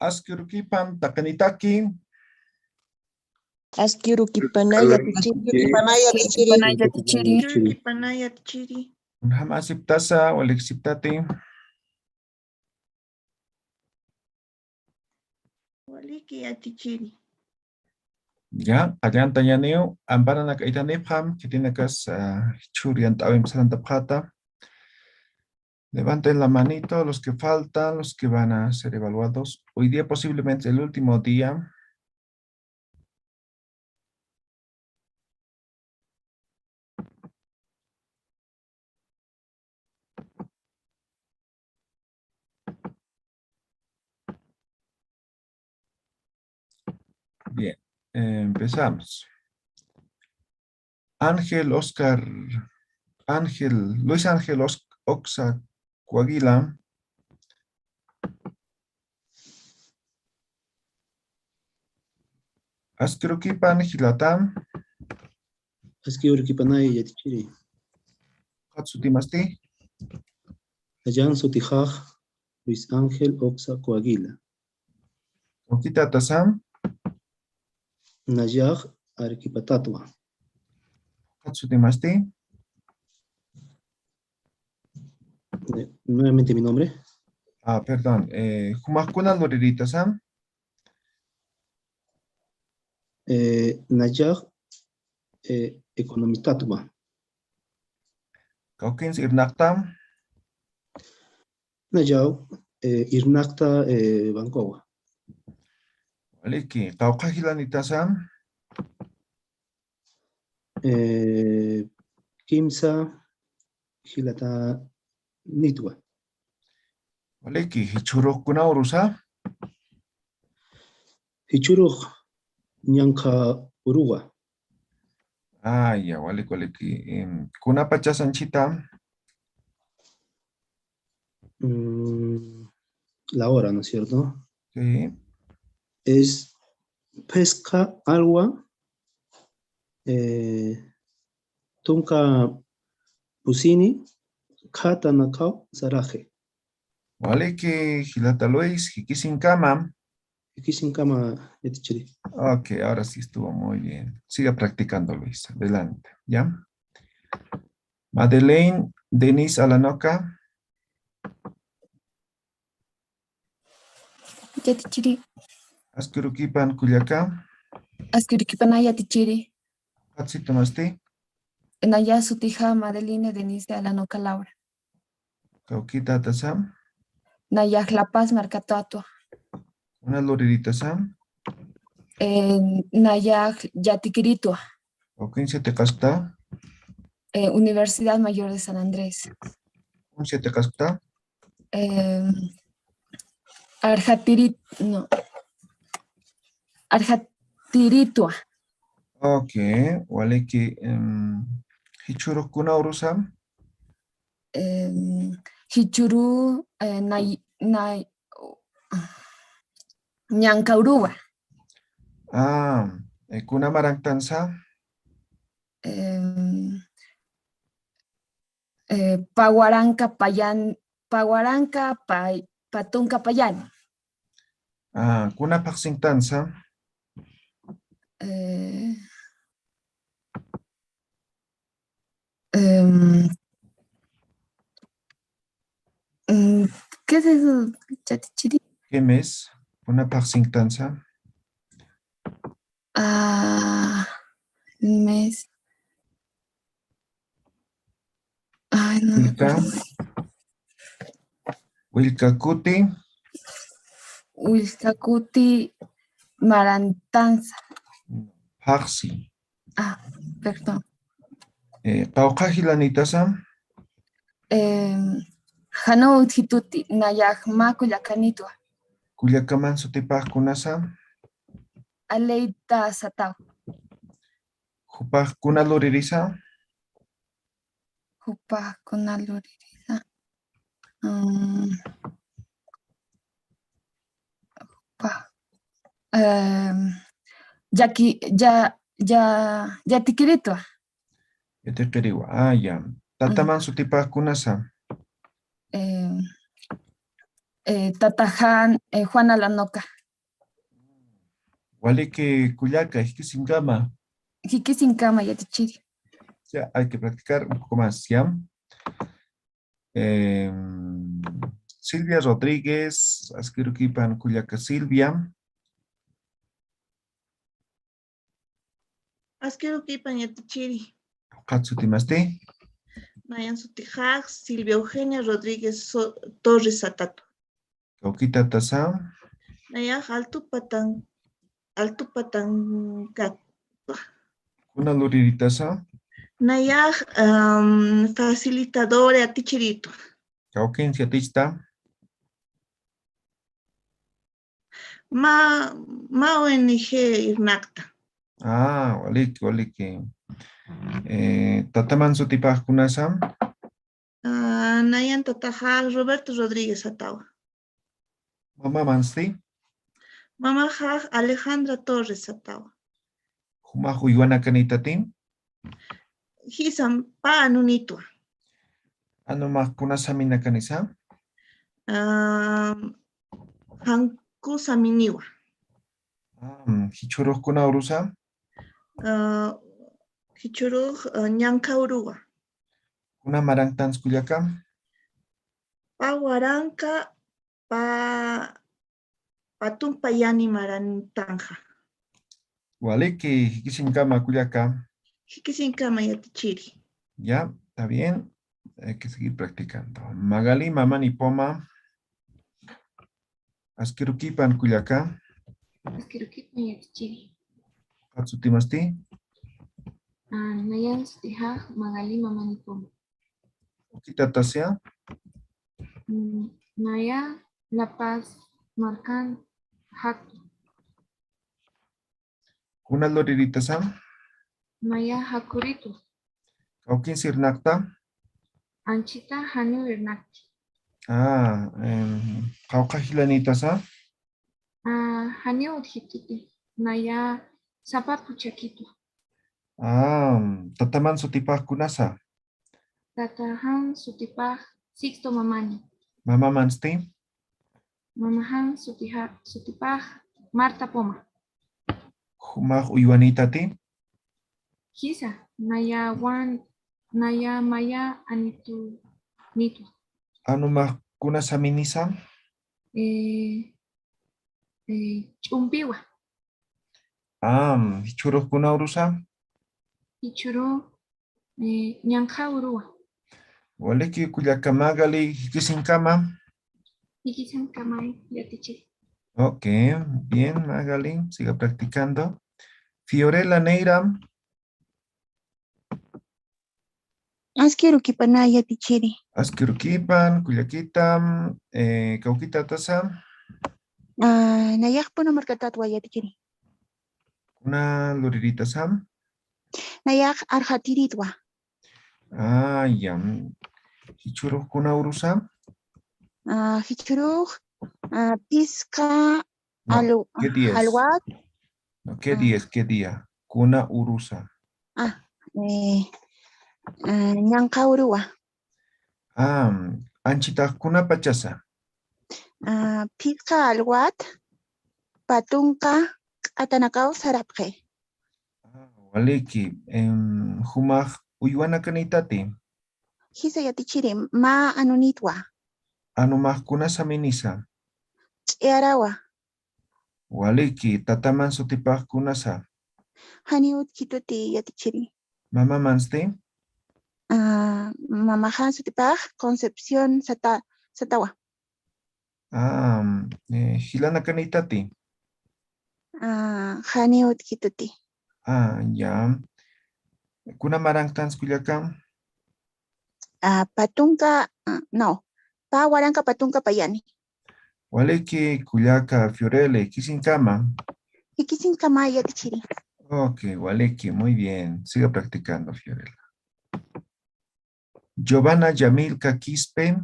Askirukipan takanitaki. Askirukipanaya tichiri. Panaya tichiri. Panaya tichiri. Hamasiptasa waliksiptati. Waliki atichiri. Ya, kalian tanya neo, ampara nak itanepam, kitinakas churian tawim salantapata. Levanten la manito los que faltan, los que van a ser evaluados. Hoy día posiblemente el último día. Bien, empezamos. Luis Ángel Oxa Coaguila. Asquiruquipan Gilatam. Askirukipanaya yatichiri. Hatsutimasti. Ayan sutijaj Luis Ángel Oxa Coaguila. Okita Tasam. Nayaj Arequipatatua. Hatsutimasti. Nuevamente mi nombre. Ah, perdón. Humakuna Loririta Sam. Nayaj Economitatuma. Kaukins Irnaktam. Nayaj Irnakta Bancoa. Aliki. Kaukajilanita Sam. Kimsa Hilata Nitua. Aliki. Hichurokuna Urusa. Hichuruj Nyanka Urua. Ah, ya, waliki. Kuna Pachasanchita. La hora, ¿no es cierto? Sí. Es pesca, agua, tunka pusini, kata nakao, zaraje. Waliki. Hilata Luis. Hikisinkama. Aquí sin cama, yatichiri. Ok, ahora sí estuvo muy bien. Siga practicando, Luis. Adelante. ¿Ya? Madeleine Denise Alanoca. Yatichiri. Askurukipan Kuyaka. Askirikipanaya tichiri. Hatsitomasti. Naya sutija Madeline Denise Alanoca Laura. Kaukita Tasam. Naya La Paz Marcatatua. Una Loririta Sam. Naya Yatikiritua. Kaukinse Tecasta. Universidad Mayor de San Andrés. Unse Tecasta. Arjatiritua. Ok. Waliki. Hichurokuna Urusam. Hichuru Ñancaurúa. Ah. Kuna Maractanza. Paguaranca Payán. Paguaranca Patunca Payán. Ah. Kuna Paxintanza. ¿Qué es eso, Chatichiri? ¿Qué mes? Kuna Paxintanza. Mes. Ay, no me Wilka. acuerdo. Wilkakuti. Huizcacuti Marantanza. Paxi. Perdón. Kaukajilanita Sam. Hanou Hituti Nayahma Kuyakanitua. Kuyakaman Sutipaj Kunasa. Aleita Satao. Jupaj Kuna Loririsa. Jupa Kunaluririza. Yaki ya Ya tikiritua. Yatikiriwa. Ah, ya. Tataman sutipaqkunasa. Tatajan Juana Lanoca. Waliki kullaka hikisimkama. Jikisinkama yatichiri. Ya, hay que practicar un poco más, ¿ya? Silvia Rodríguez, Asquiruquipan Cuyaca Silvia. Asquiruquipan yatichiri. Katsutimasti. Nayan sutijaj, Silvia Eugenia Rodríguez Torres Satato. Kaukita Tasa. Nayaj Altupatan Kat. Kuna Luriditasa. Nayaj facilitador atichirito. Kaukin Siatista. Ma ONG Irnacta. Ah, waliki. Tataman Sutipaqkunasa. Nayan Tatajal Roberto Rodríguez Atawa. Mama Mansti. Mama Jaj Alejandra Torres Atawa. Humahu Yuana Kanitatin. Hisam Pa Anunitua. Anumak Samina Kanisa. Hanku Saminiwa. Hichuruh Kuna Urusa. Hichuruh Nyankaurua. Kuna Marantans Kuyaka. Pa Waranka Patumpayani Marantanja. Waliki Hikisinkama Kuyaka. Hikisinkama Yatichiri. Ya, está bien. Hay que seguir practicando. Magali, Mamani Poma. Asquiruquipan Kuyaka. Asquiruquipan yatichiri. Katsutimasti. Nayan sutijaj Magali mamani poma. Okita Tasia. Naya La Paz Marcan Haktu. Kuna Loriritasan. Naya Hakuritu. Kaukin Sirnakta. Anchita Hanu Irnakti. Kauka Hilanitasa. Hanu Udhititi. Naya Zapapu Chakitu. Tataman Sutipaqkunasa. Tatahan Sutipaj Sixto Mamani. Mama Mansti. Mamahan Sutipaj Marta Poma. Humaj Uyuanitati. Kisa Naya Wan Naya Maya Anitu Nitu. Anumaj Kunasaminisa. Chumpiwa. Hichuruh Kuna Urusa. Ichuru Ñanja Urua. Waliki Kuyaka Magali Hikisinkama. Ikisan Kamay Yatichi. Ok, bien, Magali, siga practicando. Fiorella Neira. Asquiruquipana yatichiri. Asquiruquipan, Cuyaquitam, Cauquita Tasa. Nayaqpuna markatatwa yatichiri. Kuna Luririta Sam. Nayaq arjatiritwa. Ya. Hichuruh Kuna Urusa. Hichuruj Pizca No, ¿qué día es? Halwat. No, ¿qué día es? ¿Qué día? Kuna Urusa. Ñankaurua. Anchita Kuna Pachasa. Pizca Alwat. Patunka Atanakao Sarapje. Waliki. Humaj Uyuana Kanitati. Hisa yatichiri. Ma anunitwa. Anumaj Kuna Saminisa. Ch'arawa. Waliki. Tataman Sutipaq Kunasa. Haniut kituti yatichiri. Mama Mansti. Mamahan sutipaj Concepción Satawa. Hilana Kanitati. Haniut kituti. Ya. Kuna Marantans Kuyakam. Patunka, no. Pa Waranka Patunka Payani. Waliki Kuyaka Fiorelle Kisinkama. Hikisinkama yatichiri. Ok, Waliki, muy bien. Siga practicando, Fiorella. Giovanna Yamilka Quispe.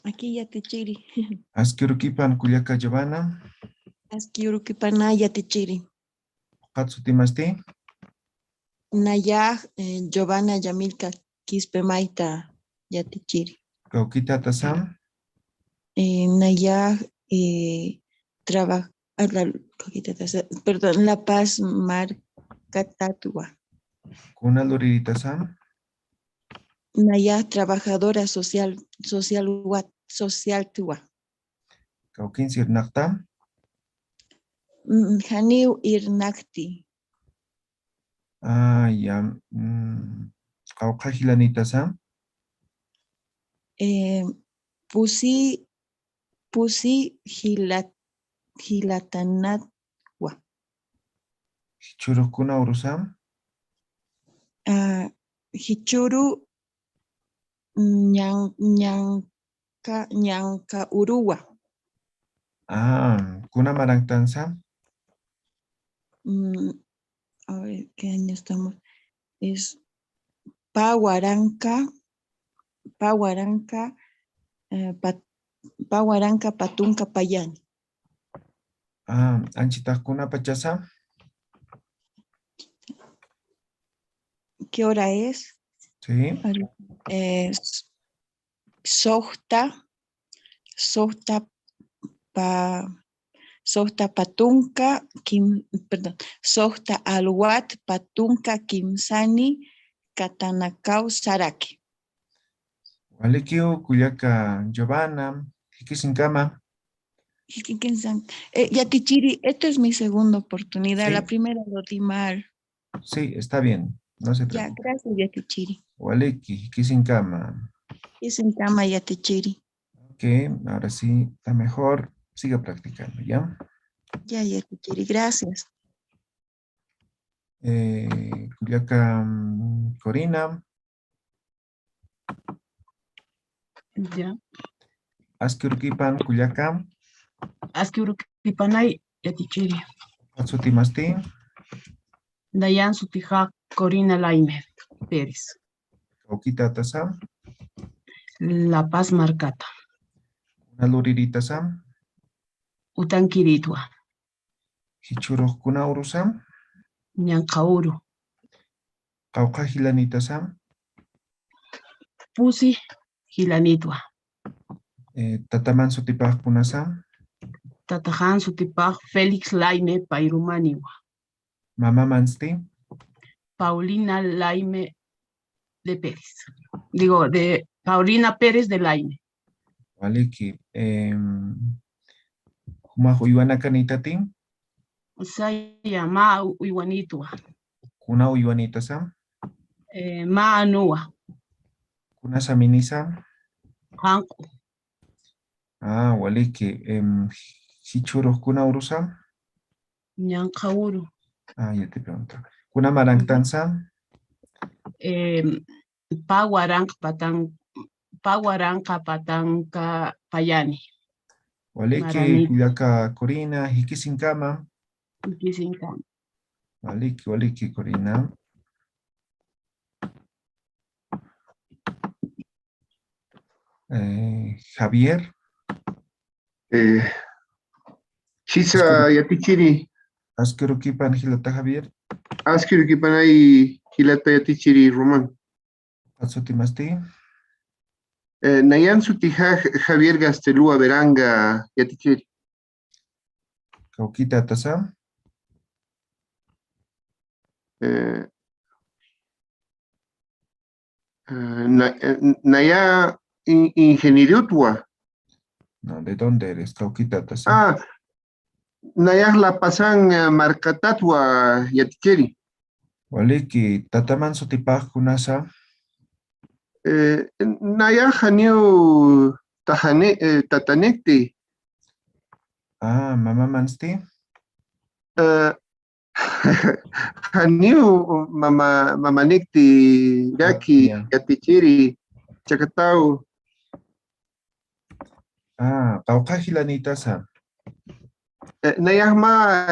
Aquí yatichiri. Asquiruquipan Kuyaka Giovanna. Askiurukipana yatichiri. Katsutimasti. Nayaj Giovanna Yamilka Kispemaita yatichiri. Kaukita tasam. Nayaj perdón, La Paz Marcatatua. Kuna luritasam. Nayaj trabajadora social tua. Kaukin sirnakta. Haniu Irnakti. Ya. Kaukahilanitasan. Pusi hilatanatwa. Churukuna urusam. Hichuru ñanka urua. Kuna marangtansam. A ver, ¿qué año estamos? Es Pahuaranca Patunca Payani. Anchitakuna pachasam. ¿Qué hora es? Sí. Es Sohta Patunca Sohta Alwat Patunca Kimsani Katanakau Saraki. Walikio Kuyaka Giovanna. Hikisinkama. Yatichiri, esta es mi segunda oportunidad. Sí. La primera lo di mal. Sí, está bien. No se Ya, preocupe. gracias, Yatichiri. Waliki, Hikisinkama. Kisinkama, Yatichiri. Ok, ahora sí está mejor. Siga practicando, ¿ya? Ya, Yatichiri, gracias. Kuyaka Corina. Ya. Askirukipan Kuyaka. Askiurukipanay yatichiri. Atsutimasti. Dayan Sutija Corina Laime Pérez. Kaukita tasam. La Paz Marcata. Naluririta sam. Utankiritwa. Hichurukuna urusam. Ñankauru. Kaukahilanita sam. Pusi Hilanitwa. Tataman sutipaj punasam. Tatajan Sutipaj Félix Laime Pairumaniwa. Mama mansti. Paulina Laime de Pérez. Digo, de Paulina Pérez de Laime. Waliki. Humahu Iwana kanitatin. Saya Ma Uiwanitwa. Kuna uyuanita sam. Ma Anua. Kuna saminisa. Hanku. Waliki. Hichuruk kuna urusam. Ñankauru. Ya te pregunto. Kuna marangtansam. Pahuaranca Patanca Payani. Waliki Maranita. Kuyaka Corina. Hikisinkama. Kisinkama. Waliki Corina. Javier. Chisa yatichiri. Askirukipan Hilata Javier. Askirukipanay hilata yatichiri Román. Atsutimasti. Nayan Sutija Javier Gastelúa Veranga yatichiri. Kaukita tasam. Naya Ingenieriutwa. No, ¿de dónde eres? Kaukita tasam. Naya La Pasan Marcatatwa yatichiri. Waliki tataman sutipaj kunasa. Naya Haniu Tatanekti. Mama mansti. Haniu Mamanikti Yaki yatichiri Chacatau. Kaukahilanita sam. Nayahma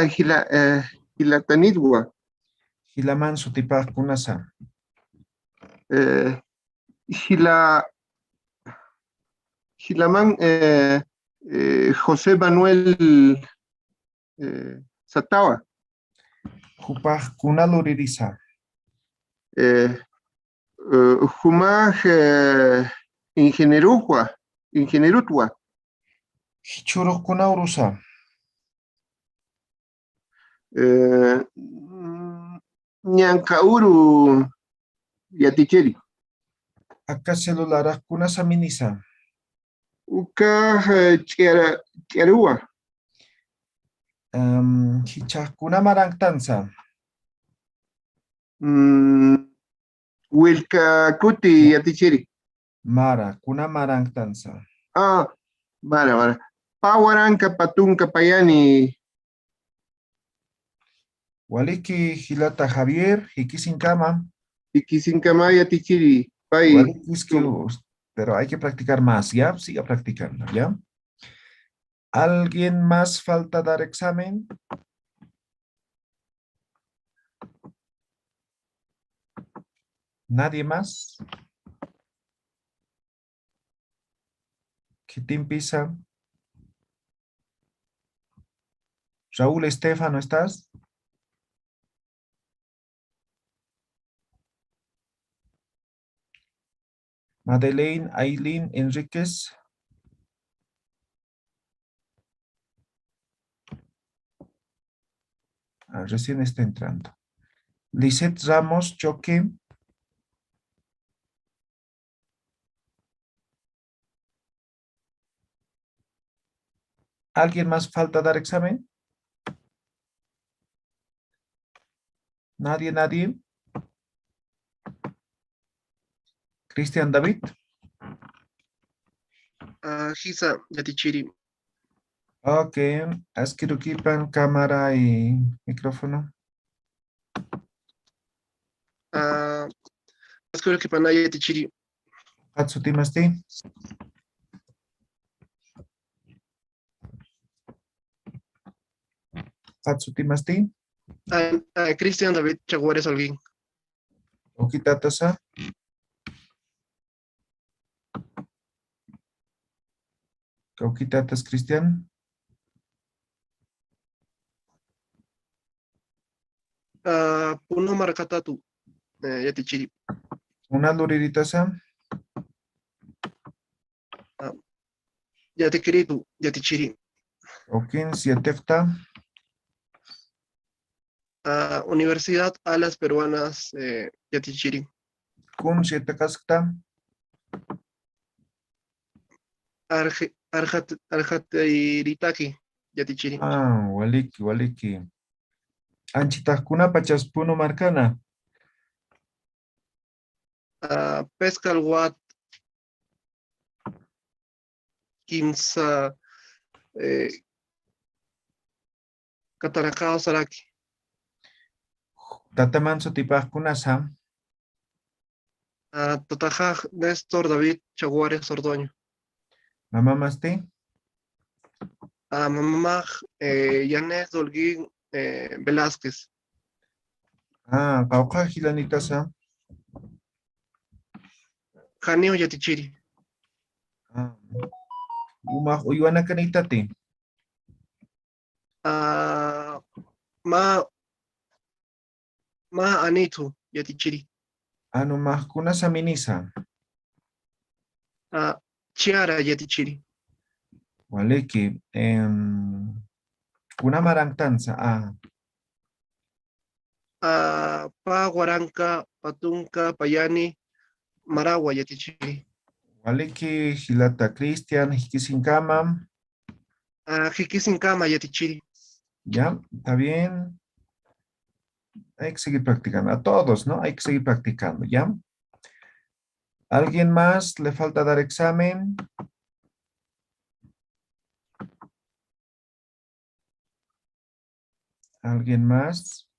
Hilatanidwa. Hilaman sutipaj kunasa. Hilaman José Manuel Satawa. Hupaj kunaluririsa. Humaj ingenierutwa. Hichuruk kunaurusa. Ñankauru yaticheri. Acá celular kunasaminisa. Uka chierua. Hichaj kunamarangtansa. Wilka kuti yaticheri. Mara kunamarangtansa. Mara. Pawaranka patunka payani. Waliki Hilata Javier, Hikisinkama. Hikisinkama yaticheri. Pero hay que practicar más, ¿ya? Siga practicando, ¿ya? ¿Alguien más falta dar examen? ¿Nadie más? ¿Quién pisa? Raúl Estefano, ¿estás? Madeleine, Aileen, Enríquez. Recién está entrando. Lisette Ramos, Choque. ¿Alguien más falta dar examen? ¿Nadie? Cristian David. Gisa, Yatichiri. Ok, Askirukipan, cámara y micrófono. Askirukipan, Yatichiri. Hatsutimasti. Hatsutimasti. Cristian David Chaguares Holguín. Okitatasa. Okitatas Cristian. Puno Maracatatu, Yatichiri. Una luriditasa. Yatikiritu, Yatichiri. Okin, sietefta. Universidad Alas Peruanas, Yatichiri. Kun, sietekasta. Arjateiritaki, Yatichiri. Waliki. Anchitakuna pachaspuno marcana. Pescal Wat Kimsa Cataracao Saraki. Tatamanso tipaskunasa. Totajaj Néstor David Chaguares Ordoño. Mamá Masti. Mamá Yanes Dolguín Velázquez. Pauca Gilanitasa. Janio Yatichiri. Umah Uyuana Kanitati. Ma Anitu Yatichiri. Anumah Kunasa Minisa. Chiara Yatichiri. Waliki. Kuna marangtansa. Pa Guaranca, Patunca, Payani, Maragua Yatichiri. Waliki Hilata Cristian, Hikisinkama. Hikisinkama Yatichiri. Ya, está bien. Hay que seguir practicando. A todos, ¿no? Hay que seguir practicando, ¿ya? ¿Alguien más le falta dar examen? ¿Alguien más?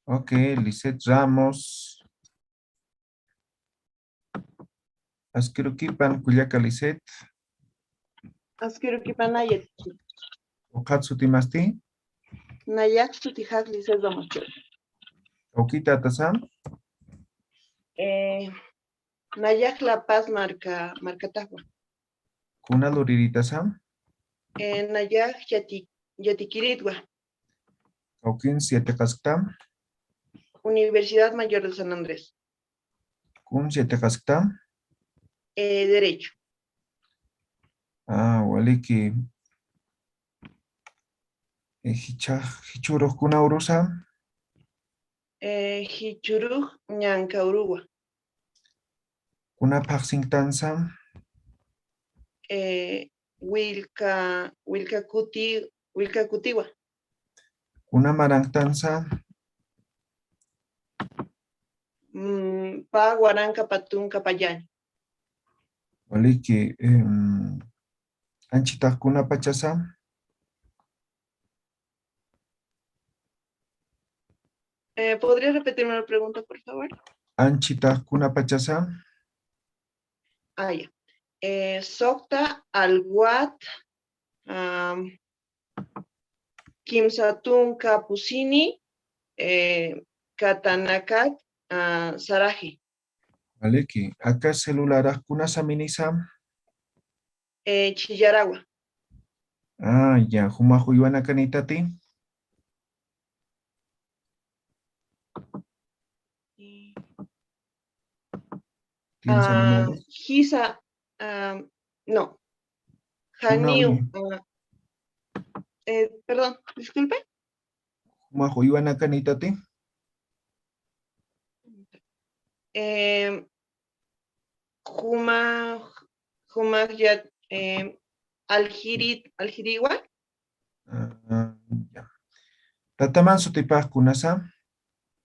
Ok, Lisette Ramos. Askirukipan Kuyaka Lisette. Askirukipan Yatichiri. Okatsutimasti. Nayak Sutijak Lisette Ramos. Okita Tasam. Nayak La Paz Marcatagua. Kuna luriritasan. Nayak Yatiquiridua. Kaukin 7 kastam. Universidad Mayor de San Andrés. Kun 7 kastam. Derecho. Waliki. Hichuruk kuna urusa. Hichuruk Ñancaurugua. Kuna paxingtansa. Wilca Cutiwa. Kuna marangtansa. Pa Guaranca Patunca Payani. Waliki. Anchita kuna pachasa. ¿Podría repetirme la pregunta, por favor? Anchita kuna pachasa. Ya. Sokta Alguat Kimsatun Kapusini Katanakat Saraji. Waliki. Acá celular kuna saminisa. Chillaragua. Ya. Humahu yuana kanitati. Gisa, no. Janiu, perdón, disculpe. Humahu yuana kanitati. Jumajat Aljirigua. Ya. Tataman sutipaj kunasa.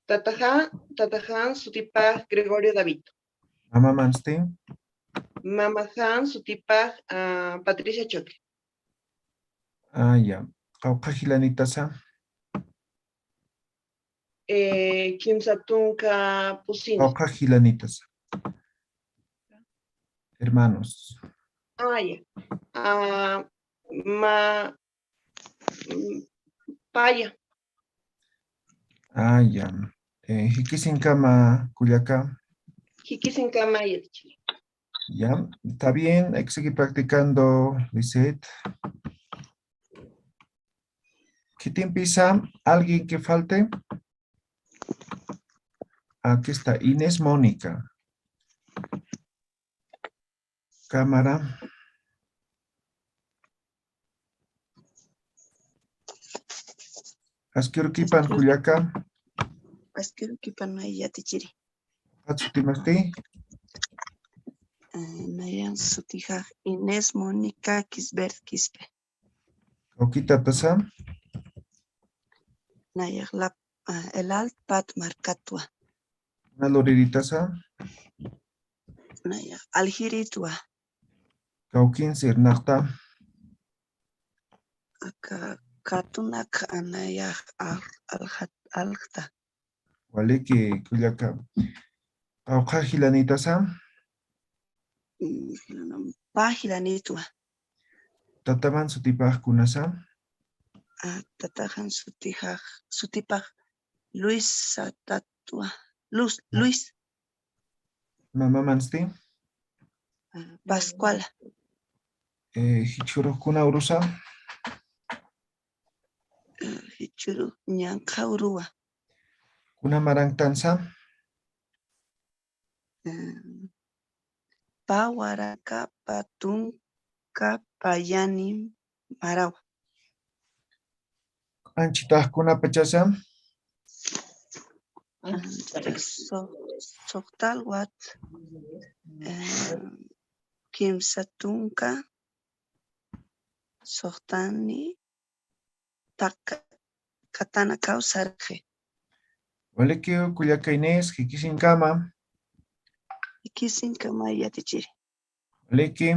Tatajan Sutipaj Gregorio David. Mama mansti. Mamajan Sutipaj Patricia Choque. Ya. Kaukajilanitasa. Kimsatunka Pusini. Kaujilanitas. Hermanos. Ya. Paya. Ya. Hikisinkama Culiacán. Hikisinkama Yatichiri. Ya. Está bien. Hay que seguir practicando, Lisette. ¿Qué te empieza? ¿Alguien que falte? Aquí está. Inés Mónica. Cámara. Asquiruquipan Culiacán. Asquiruquipan Yatichiri. Atsutimasti. Nayan Sutija Inés Mónica Kisbert Quispe. Oquita Tasa. Nayak El Alt Pat Marcatua. Naloriditasa. Nayak Aljiritua. Cauquín Sirnacta. Katunak Nayak Alta. Waliki Culiacán. Caucajilanitasa. Pajilanitua. Tataman Sutipaj Kunasa. Tatajan Sutipaj Luis Satatua. Luis. Mama Mansti. Pascual. Hichuro Kuna Urusa. Hichuru Ñancaurua. Kuna Marangtansa. Pawaraka Patunka Payani Marawa. Anchitaj Kuna Pachasa. Soktalwat Kimsatunka Soktani Katana Kausarje. Waliki Culiacán Inés. Hikisinkama. Hikisinkama Yatichiri. Waliki.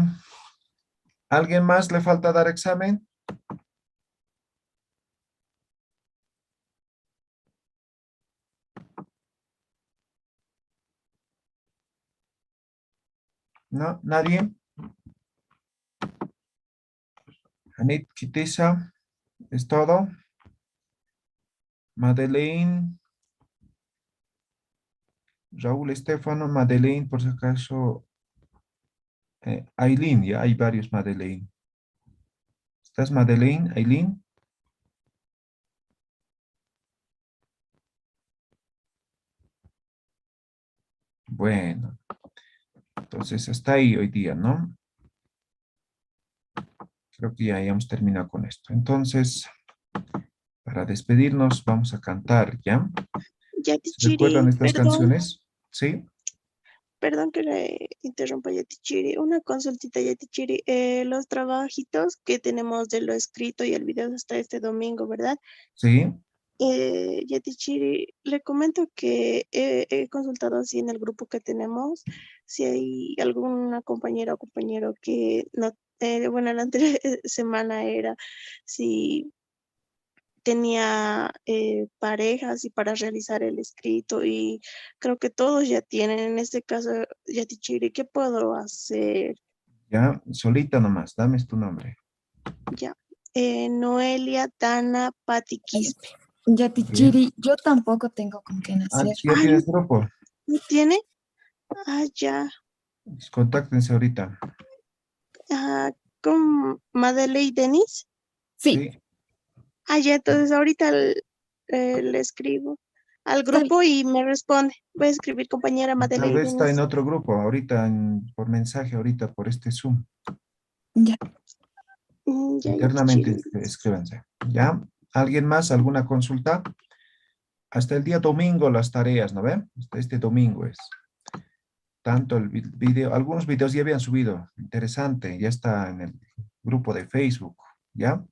¿Alguien más le falta dar examen? No, nadie. Anit Kitisa, es todo. Madeleine, Raúl Estefano, Madeleine, por si acaso. Aileen, ya hay varios Madeleine. ¿Estás Madeleine, Aileen? Bueno, entonces hasta ahí hoy día, ¿no? Creo que ya hemos terminado con esto. Entonces, para despedirnos, vamos a cantar, ¿ya? ¿Se recuerdan Yatichiri, estas canciones? ¿Sí? perdón que le interrumpa, Yatichiri. Una consultita, Yatichiri. Los trabajitos que tenemos de lo escrito y el video hasta este domingo, ¿verdad? ¿Sí? Yatichiri, le comento que he consultado así en el grupo que tenemos, si hay alguna compañera o compañero que no, bueno, la anterior semana era si tenía parejas y para realizar el escrito y creo que todos ya tienen, en este caso, Yatichiri, ¿qué puedo hacer? Ya, solita nomás, dame tu nombre. Ya. Noelia, Tana, Pati, Quispe. Yatichiri, yo tampoco tengo con quién Ah, hacer. sí, ya Ay, tienes grupo. ¿no tiene? Ah, ya. Contáctense ahorita. Ah, ¿con Madeleine Denis? Sí, Sí, Ah, ya, entonces ahorita le escribo al está bien. grupo y me responde. Voy a escribir compañera tal Madeleine vez está en Denis. otro grupo, ahorita por mensaje, ahorita por este Zoom. Ya. Ya, Internamente Yatichiri. escríbanse. ¿Ya? ¿Alguien más? ¿Alguna consulta? Hasta el día domingo las tareas, ¿no ven? Hasta este domingo es. Tanto el video, algunos videos ya habían subido. Interesante, ya está en el grupo de Facebook, ¿ya?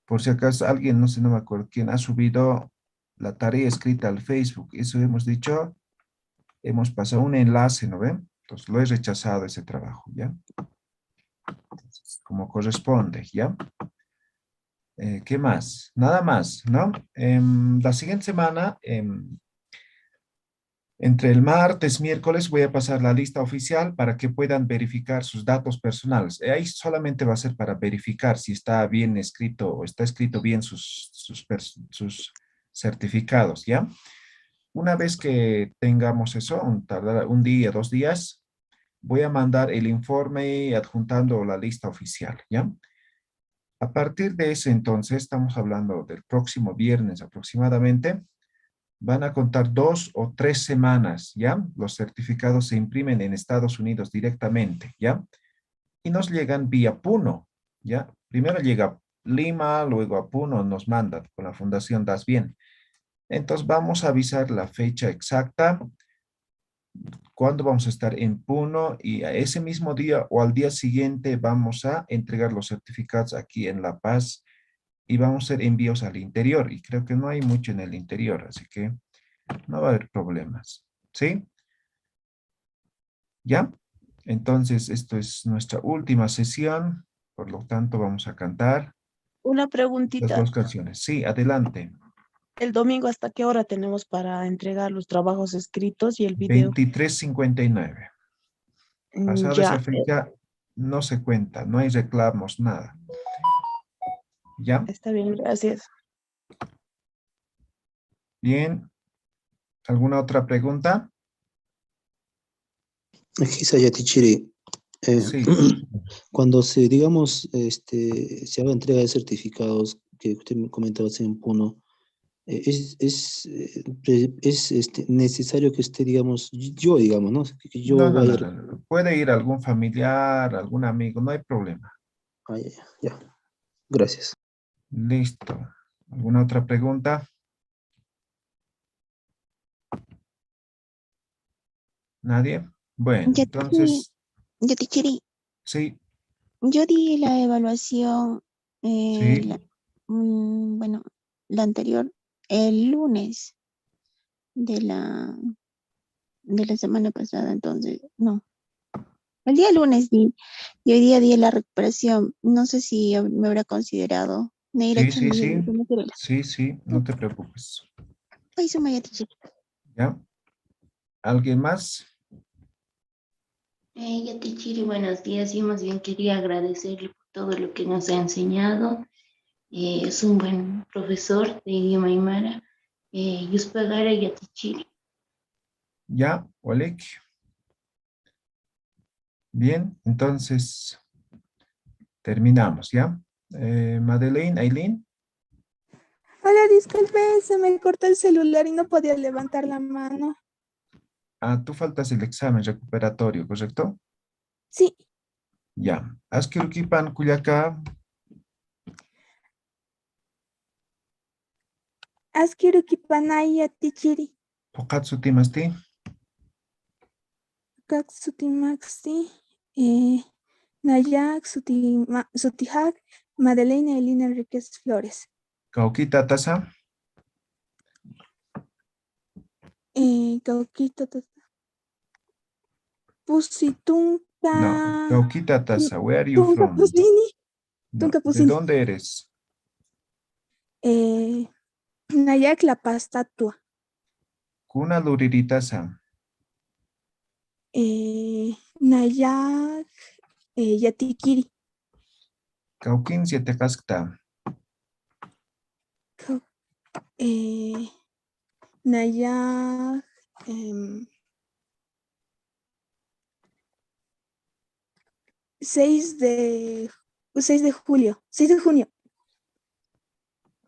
Por si acaso alguien, no sé, no me acuerdo quién ha subido la tarea escrita al Facebook. Eso hemos dicho, hemos pasado un enlace, ¿no ven? Entonces lo he rechazado ese trabajo, ¿ya? Entonces, como corresponde, ¿ya? ¿Qué más? Nada más, ¿no? La siguiente semana, entre el martes, miércoles, voy a pasar la lista oficial para que puedan verificar sus datos personales. Ahí solamente va a ser para verificar si está bien escrito o está escrito bien sus certificados, ¿ya? Una vez que tengamos eso, tardará un día, 2 días, voy a mandar el informe adjuntando la lista oficial, ¿ya? A partir de ese entonces, estamos hablando del próximo viernes aproximadamente, van a contar 2 o 3 semanas, ¿ya? Los certificados se imprimen en Estados Unidos directamente, ¿ya? Y nos llegan vía Puno, ¿ya? Primero llega Lima, luego a Puno nos manda con la Fundación Das Bien. Entonces vamos a avisar la fecha exacta, cuándo vamos a estar en Puno y a ese mismo día o al día siguiente vamos a entregar los certificados aquí en La Paz y vamos a hacer envíos al interior. Y creo que no hay mucho en el interior, así que no va a haber problemas. ¿Sí? ¿Ya? Entonces, esto es nuestra última sesión. Por lo tanto, vamos a cantar Una las preguntita. 2 canciones. Sí, adelante. El domingo, ¿hasta qué hora tenemos para entregar los trabajos escritos y el video? 23:59. Pasada esa Ya, fecha, no se cuenta, no hay reclamos, nada. ¿Ya? está bien, gracias. Bien. ¿Alguna otra pregunta? Quizá Yatichiri, Sí. cuando se, digamos, se haga entrega de certificados que usted me comentaba en Puno, es necesario que esté, digamos, yo, digamos, ¿no? Que yo No, no, vaya. no, no. Puede ir algún familiar, algún amigo, no hay problema. Ah, ya. Gracias. Listo. ¿Alguna otra pregunta? ¿Nadie? Bueno, entonces, Yatichiri, sí, yo di la evaluación, sí. bueno, la anterior, el lunes de la semana pasada, entonces, no. El día lunes di, y hoy día di la recuperación. No sé si me habrá considerado. Neira Sí, sí, sí. Chamillo. Sí, sí, no te preocupes. Ay, suma Yatichiri. ¿Ya? ¿Alguien más? Yatichiri, buenos días. Yo más bien quería agradecerle por todo lo que nos ha enseñado. Es un buen profesor de idioma aymara. Yuspagara Yatichiri. Ya, Oleg. Bien, entonces terminamos, ¿ya? Madeleine, Aileen. Hola, disculpe, se me cortó el celular y no podía levantar la mano. Ah, tú faltas el examen recuperatorio, ¿correcto? Sí. Ya. Asquirukipan Kuyaka, Askirukipanaya tichiri. Pokatsu Timasti, Kaksutimaxi. Nayak Sutihak. Madeleine Elena Enríquez Flores. Kaukita Tasa, Cauquita. Pusitunca. no, Kaukita Tasa, where are you Tunca from? Pusini. No, Tunca ¿de Pusini. dónde eres? Nayak La Pastatua. Kuna Luriritasa, Nayak Yatikiri. Kaukin Sietekaskta, Nayak 6 de julio. 6 de junio.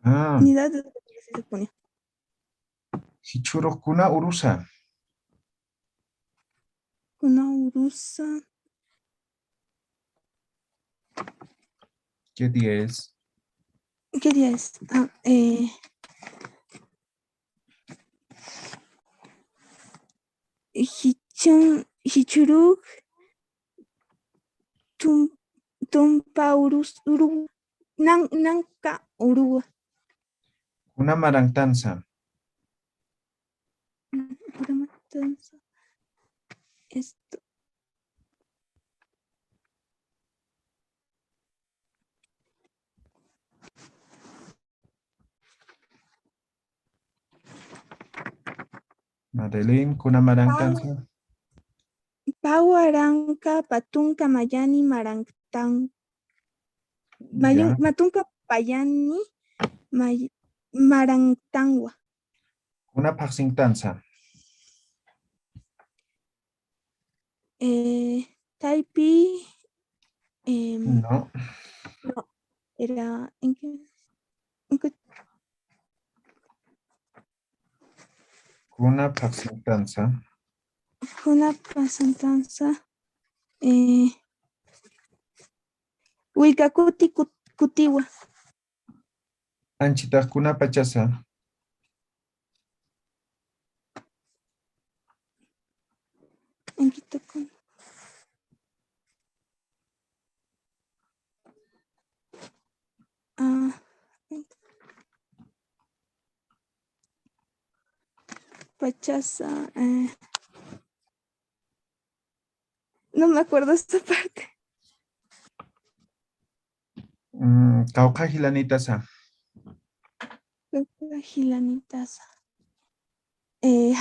Ah, Unidad de 6 de junio. Hichuro Kuna Urusa, Una urusa. ¿qué día es? ¿Qué día es? Hichuruk. Tumpa Uru. Nanka Urua. Kuna Marangtansa, Esto. Madeleine, Kuna Marangtansa, Pauaranca, Patunca, Mayani, Marangtan. ya. Matunca, Payani, Marangtangua. Kuna Paxingtansa, Taipi. no. No, era. ¿En qué? Kuna Paxingtansa, Una pasantanza. Huicacuti Cutiwa. Anchita Kuna Pachasa, En Quitacún. Pachasa. No me acuerdo esta parte. Cauca Gilanitasa, Gilanitasa.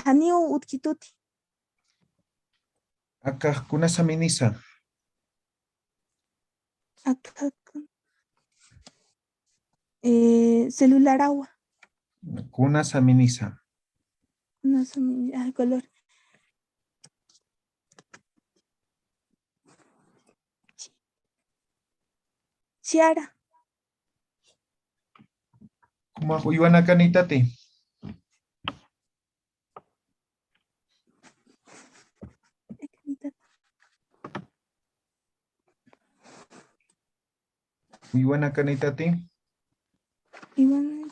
Haniu Utkituti. Acá Kuna Saminisa, Acá. Celular agua. Kuna Saminisa, No sé el color. Chiara. Kuma Huyana Canitati, Huyana Canitati, Iván.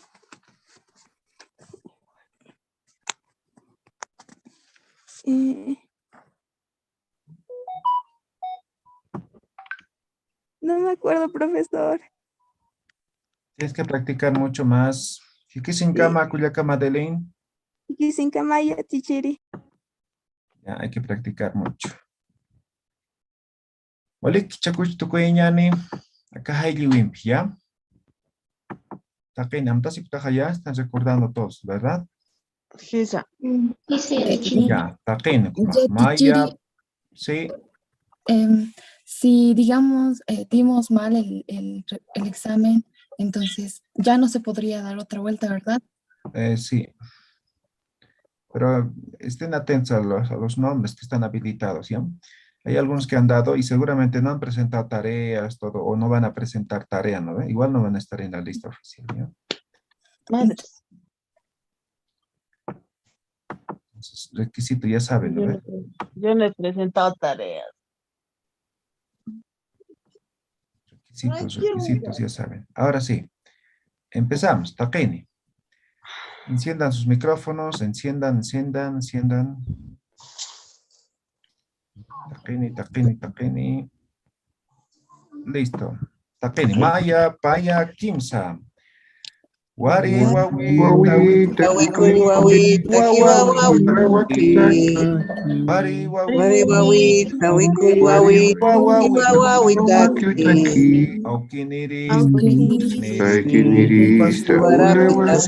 No me acuerdo, profesor. tienes que practicar mucho más. Hikisin-kama, Kuyaka Madeleine. Hikisin-kamaya, Tichiri. Ya, hay que practicar mucho. Olik, chakuch tukueñani, acá hay liwimp, ¿ya? Taken, amtas y ya están recordando todos, ¿verdad? Gisa. Ya, taken, Ya, Maya, Tichiri, sí, si digamos dimos mal el examen, entonces ya no se podría dar otra vuelta, ¿verdad? sí. Pero estén atentos a los nombres que están habilitados, ¿ya? Hay algunos que han dado y seguramente no han presentado tareas, todo, o no van a presentar tarea, ¿no ve? Igual no van a estar en la lista oficial, ¿ya? Madres. Entonces, requisito ya saben, ¿no ve? Yo no he presentado tareas. Requisitos, ya saben. Ahora sí, empezamos. Taquini. Enciendan sus micrófonos, enciendan. Taquini. Listo. Taquini. Maya, Paya, Kimsa. Wari, wawi, Wawita, wawita, Wari, Aukiniris, Taikinirista, una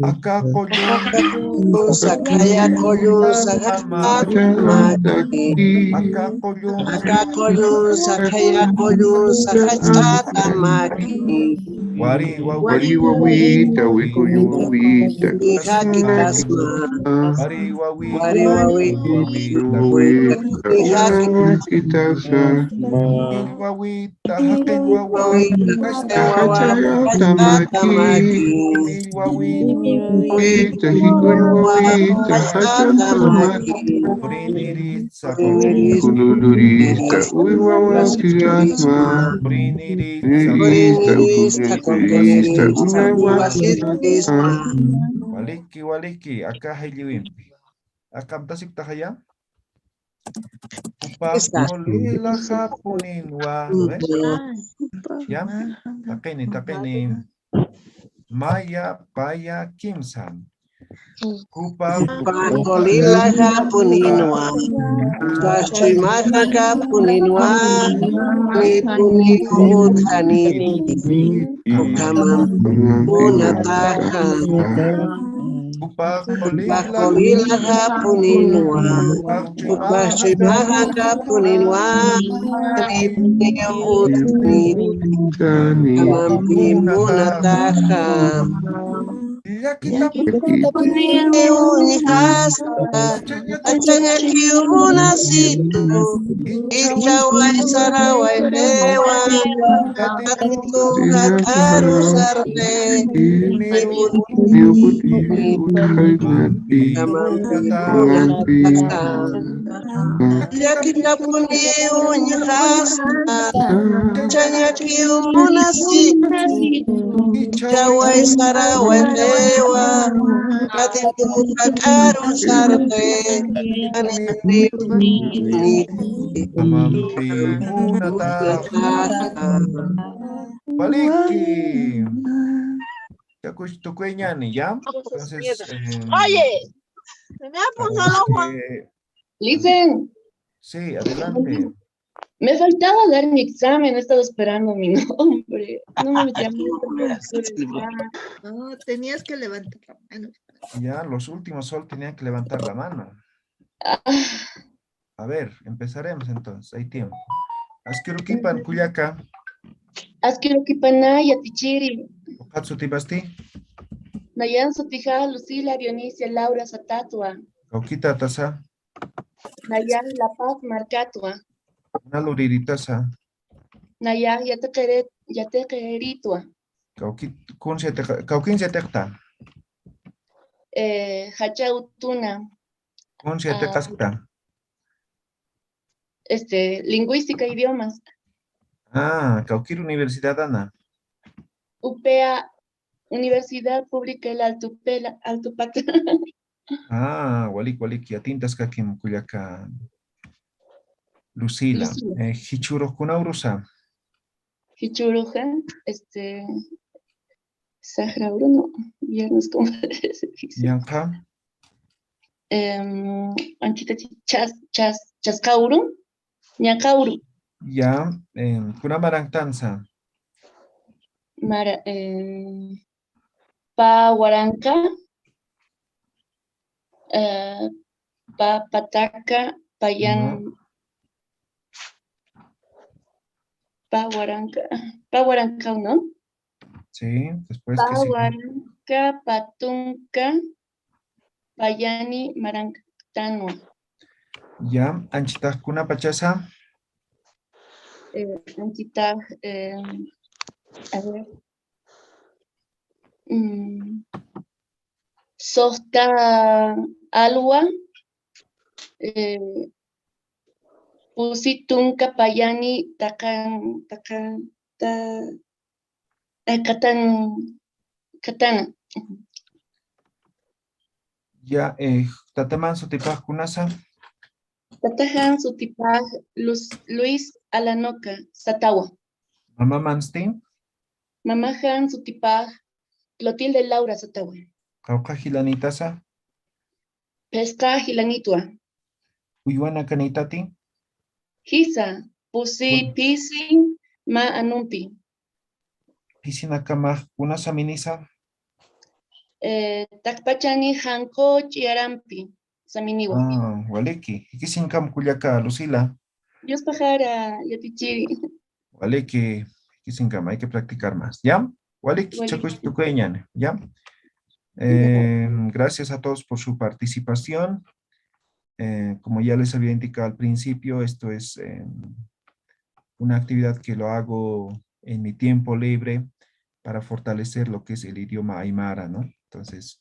Acá colum, Sakaya koyu acá colum, sakaya koyu sakachata maki. Wari, Wari wawita, wikuyu wawita, Haki kasma. Wari, Wari wawita, una kitasa. Wawita, haken wawa, Kahachayata maki. Wawita, hikuyu wawita, hachanta maki. Kululurista, uiwawakiyatma. Nirista, ukulurista, unawakiyatma. Waliki, acá hay liwimpi. Acá mtasik tahaya. Upakolila hapuninwa. Ya, takini. Maya, Paya, Kimsan. Pakolila kapuninwa. Kashimaka kapuninwa. Nipuni uthaniti. Ukamam unataka. Pakolila kapuninwa. Kashimaka kapuninwa. Nipuni uthaniti. Ukamam unataka. Achanya kiuna situ ichawa isarawa ewa atitu kakaru sarve yakitapuni unyikasa achanya kiuna situ ichawa isarawa ewa atitu kakaru sarve Waliki. Ya tu cueñani, ¿ya? Entonces, Oye, me ha puesto Listen, sí, adelante. me faltaba dar mi examen, he estado esperando mi nombre. No me metí a No, tenías que levantar la mano. Ya, los últimos solo tenían que levantar la mano. A ver, empezaremos entonces, hay tiempo. Asquirukipan, Cuyaca. Asquirukipanaya, Tichiri. Katsutibasti. Nayan Sotija, Lucila, Dionisia, Laura, Satatua. Kaukita tasa. Nayan La Paz, Marcatua. Naluriritaza. Nayan Yatequeritua. Kaukin se tecta. Hachautuna. Kun se tecta. Lingüística, idiomas. Kaukir Universidad Ana. UPA, Universidad Pública El Altupata. Walik, atintas kakim Cuyaca. Lucila. Hichuro Kunaurusa. Hichuruja, Sahra Bruno, viernes como Yanka. Anchita Chascauru, Ñacauru. Ya, Kunamarang Tanza. Pa Huaranca, Pa Pataca, Payan. Pahuaranca, ¿no? Sí, después que sigue. Pahuaranca, Patunca, Payani, Marantanua. Ya, Anchita Kuna Pachasa. Anchita, a ver. Sosta Alwa, Pusitunca Payani, Katana. Ya, Tataman Sotipaj Kunasa. Tatajan Sutipaj Luis Alanoca, Satawa. Mamá Manstein. Mamajan Sutipaj Clotilde Laura, Satawa. Cauca Gilanitasa. Pesca Gilanitua. Uyuana Canitati. Hisa, Pusi, Pisi, Ma Anumpi. Piscina Kamaj Kunasa Minisa. Takpachani Hanko Chiarampi, Saminiwa. Ah, Waleki. Ikisinkam Kuyaka, Lucila. Dios pajara, Yatichiri. Waleki. Ikisinkam, hay que practicar más. ¿Ya? Waleki Chakush Tukueñan. ¿Ya? Gracias a todos por su participación. Como ya les había indicado al principio, esto es una actividad que lo hago en mi tiempo libre para fortalecer lo que es el idioma aymara, ¿no? Entonces,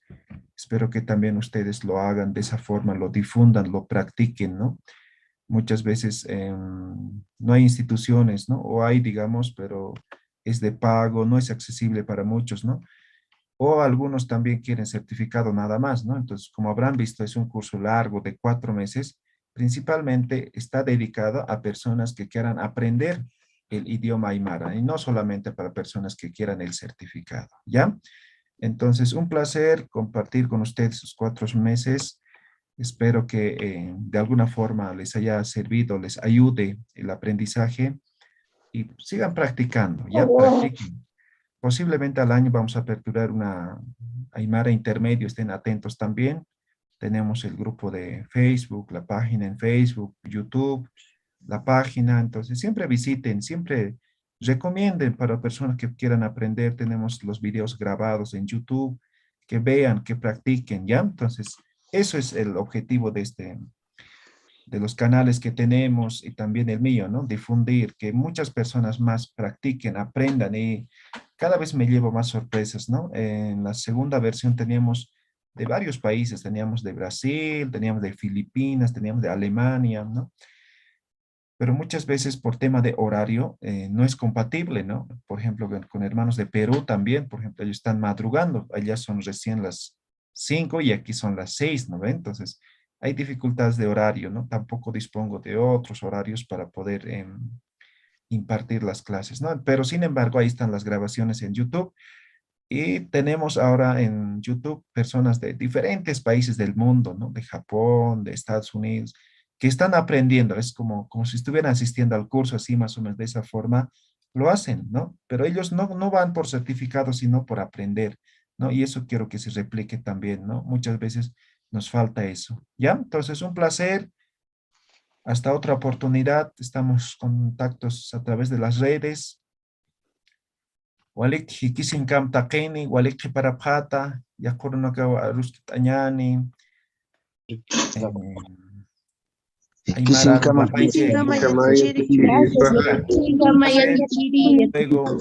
espero que también ustedes lo hagan de esa forma, lo difundan, lo practiquen, ¿no? Muchas veces no hay instituciones, ¿no? O hay, digamos, pero es de pago, no es accesible para muchos, ¿no? O algunos también quieren certificado nada más, ¿no? Entonces, como habrán visto, es un curso largo de 4 meses. Principalmente está dedicado a personas que quieran aprender el idioma aymara y no solamente para personas que quieran el certificado, ¿ya? Entonces, un placer compartir con ustedes esos 4 meses. Espero que de alguna forma les haya servido, les ayude el aprendizaje y sigan practicando, ¿ya? Practiquen. Posiblemente al año vamos a aperturar una Aymara intermedio, estén atentos también. Tenemos el grupo de Facebook, la página en Facebook, YouTube, la página. Entonces siempre visiten, siempre recomienden para personas que quieran aprender. Tenemos los videos grabados en YouTube, que vean, que practiquen, ¿ya? Entonces eso es el objetivo de los canales que tenemos y también el mío, ¿no? Difundir, que muchas personas más practiquen, aprendan y cada vez me llevo más sorpresas, ¿no? En la segunda versión teníamos de varios países, teníamos de Brasil, teníamos de Filipinas, teníamos de Alemania, ¿no? Pero muchas veces por tema de horario no es compatible, ¿no? Por ejemplo, con hermanos de Perú también, por ejemplo, ellos están madrugando, allá son recién las 5 y aquí son las 6, ¿no ven? Entonces, hay dificultades de horario, ¿no? Tampoco dispongo de otros horarios para poder impartir las clases, ¿no? Pero sin embargo, ahí están las grabaciones en YouTube. Y tenemos ahora en YouTube personas de diferentes países del mundo, ¿no? De Japón, de Estados Unidos, que están aprendiendo. Es como si estuvieran asistiendo al curso, así más o menos de esa forma lo hacen, ¿no? Pero ellos no van por certificado, sino por aprender, ¿no? Y eso quiero que se replique también, ¿no? Muchas veces nos falta eso, ¿ya? Entonces, un placer. Hasta otra oportunidad. Estamos en contactos a través de las redes. Walik hikisinkam takeni, walik parapata, yakurunaka aruskit añani. Aymara, Luego.